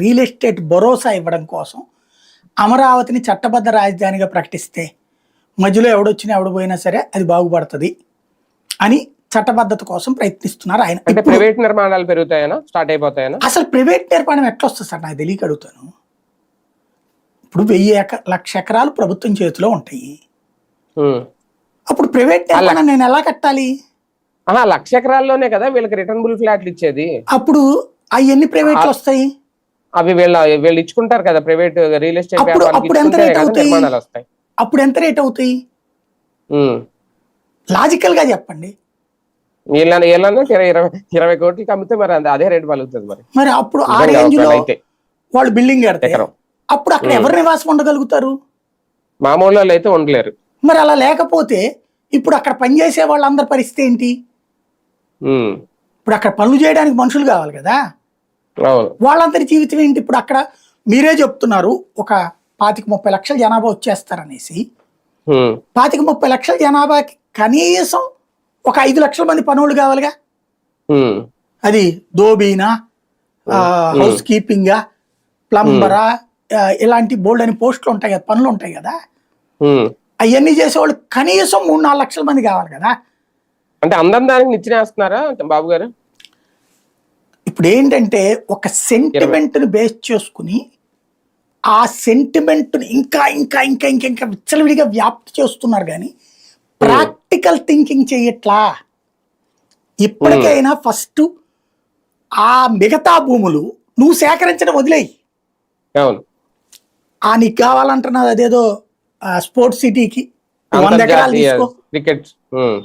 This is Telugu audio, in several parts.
రియల్ ఎస్టేట్ భరోసా ఇవ్వడం కోసం అమరావతిని చట్టబద్ధ రాజధానిగా ప్రకటిస్తే మధ్యలో ఎవడొచ్చినా ఎవడు పోయినా సరే అది బాగుపడుతుంది అని చట్టబద్ధత కోసం ప్రయత్నిస్తున్నారు ఆయన. అంటే ప్రైవేట్ నిర్మాణాలు పెరుగుతాయనా, స్టార్ట్ అయిపోతాయనా? అసలు ప్రైవేట్ నిర్మాణం ఎట్లా వస్తుంది సార్, నాకు తెలియక అడుగుతాను. ఇప్పుడు 1,000 ఎకరాలు ప్రభుత్వం చేతిలో ఉంటాయి. అప్పుడు ప్రైవేట్ నిర్మాణం నేను ఎలా కట్టాలి? 1,00,000 ఎకరాల్లోనే కదా వీళ్ళకి రిటర్నబుల్ ఫ్లాట్లు ఇచ్చేది. అప్పుడు అవి ఎన్ని ప్రైవేట్లు వస్తాయి? అవి వీళ్ళు ఇచ్చుకుంటారు కదా ప్రైవేట్ రియల్ ఎస్టేట్. అప్పుడు ఎంత రేట్ అవుతాయి? అప్పుడు ఎంత రేట్ అవుతాయి? లాజికల్ గా చెప్పండి. 20 కోట్లకి అమ్మితే మరి అదే రేట్ పలుకుతుంది. మరి అప్పుడు ఆ రేంజ్ లో వాళ్ళు బిల్డింగ్ కడతారు. అప్పుడు అక్కడ ఎవరు నివాసం ఉండగలుగుతారు? మామూలు వాళ్ళు అయితే ఉండలేరు. మరి అలా లేకపోతే ఇప్పుడు అక్కడ పనిచేసే వాళ్ళందరి పరిస్థితి ఏంటి? ఇప్పుడు అక్కడ పనులు చేయడానికి మనుషులు కావాలి కదా, వాళ్ళందరి జీవితం ఏంటి? ఇప్పుడు అక్కడ మీరే చెప్తున్నారు ఒక 25-30 లక్షల జనాభా వచ్చేస్తారనేసి. 25-30 లక్షల జనాభాకి కనీసం ఒక 5 లక్షల మంది పనులు కావాలిగా. అది దోబీనా, హౌస్ కీపింగా, ప్లంబరా, ఇలాంటి బోల్డ్ అని పోస్టులు ఉంటాయి కదా, పనులు ఉంటాయి కదా. అవన్నీ చేసేవాళ్ళు కనీసం 3-4 లక్షల మంది కావాలి కదా. అంటే అందరం దానికి నిచ్చినేస్తున్నారా బాబు గారు? ఇప్పుడు ఏంటంటే ఒక సెంటిమెంట్ ని బేస్ చేసుకుని ఆ సెంటిమెంట్ ని ఇంకా ఇంకా ఇంకా ఇంకా ఇంకా విచ్చలవిడిగా వ్యాప్తి చేస్తున్నారు కానీ ప్రాక్టికల్ థింకింగ్ చేయట్లా. ఇప్పటికైనా ఫస్ట్ ఆ మిగతా భూములు నువ్వు సేకరించడం వదిలేయి. నీకు కావాలంటున్నది అదేదో స్పోర్ట్స్ సిటీకి 100 ఎకరాలు తీసుకో, క్రికెట్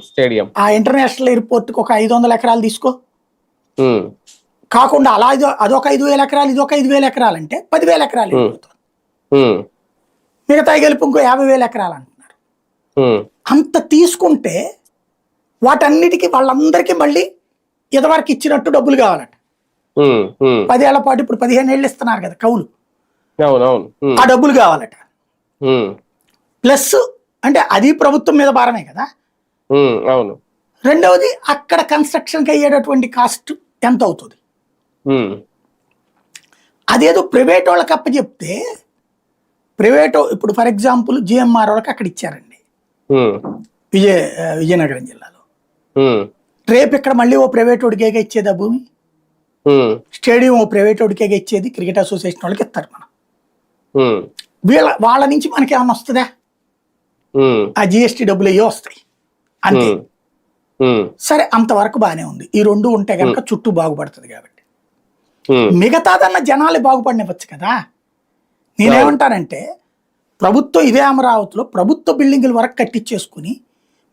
స్టేడియం, ఆ ఇంటర్నేషనల్ ఎయిర్పోర్ట్ కి ఒక 500 ఎకరాలు తీసుకో. కాకుండా అలా అదొక 5,000 ఎకరాలు, ఇదొక 5,000 ఎకరాలు అంటే 10,000 ఎకరాలు అయిపోతుంది. మిగతా గెలుపు ఇంకో 50,000 ఎకరాలు అంటున్నారు. అంత తీసుకుంటే వాటన్నిటికీ వాళ్ళందరికీ మళ్ళీ ఇదివరకు ఇచ్చినట్టు డబ్బులు కావాలట. 10 ఏళ్ల పాటు ఇప్పుడు 15 ఏళ్ళు ఇస్తున్నారు కదా కౌలు, ఆ డబ్బులు కావాలట. ప్లస్ అంటే అది ప్రభుత్వం మీద భారమే కదా. రెండవది అక్కడ కన్స్ట్రక్షన్కి అయ్యేటటువంటి కాస్ట్ ఎంత అవుతుంది? అదేదో ప్రైవేట్ వాళ్ళకి అప్పచెప్తే, ప్రైవేట్ ఇప్పుడు ఫర్ ఎగ్జాంపుల్ జిఎంఆర్ వాళ్ళకి అక్కడ ఇచ్చారండి విజయనగరం జిల్లాలో. రేపు ఇక్కడ మళ్ళీ ఓ ప్రైవేట్ వాడికేగా ఇచ్చేది ఆ భూమి, స్టేడియం ఓ ప్రైవేట్ వాడికేగా ఇచ్చేది, క్రికెట్ అసోసియేషన్ వాళ్ళకి ఇస్తారు. మనం వాళ్ళ నుంచి మనకి ఏమన్నా వస్తుందా? ఆ జిఎస్టీ డబ్బులు అయ్యో వస్తాయి అంతే. సరే, అంతవరకు బాగానే ఉంది. ఈ రెండు ఉంటే కనుక చుట్టూ బాగుపడుతుంది కాబట్టి మిగతాదన్న జనాలే బాగుపడినవచ్చు కదా. నేనేమంటానంటే ప్రభుత్వం ఇదే అమరావతిలో ప్రభుత్వ బిల్డింగుల వరకు కట్టించేసుకుని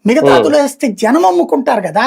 మిగతాదులు వేస్తే జనం అమ్ముకుంటారు కదా.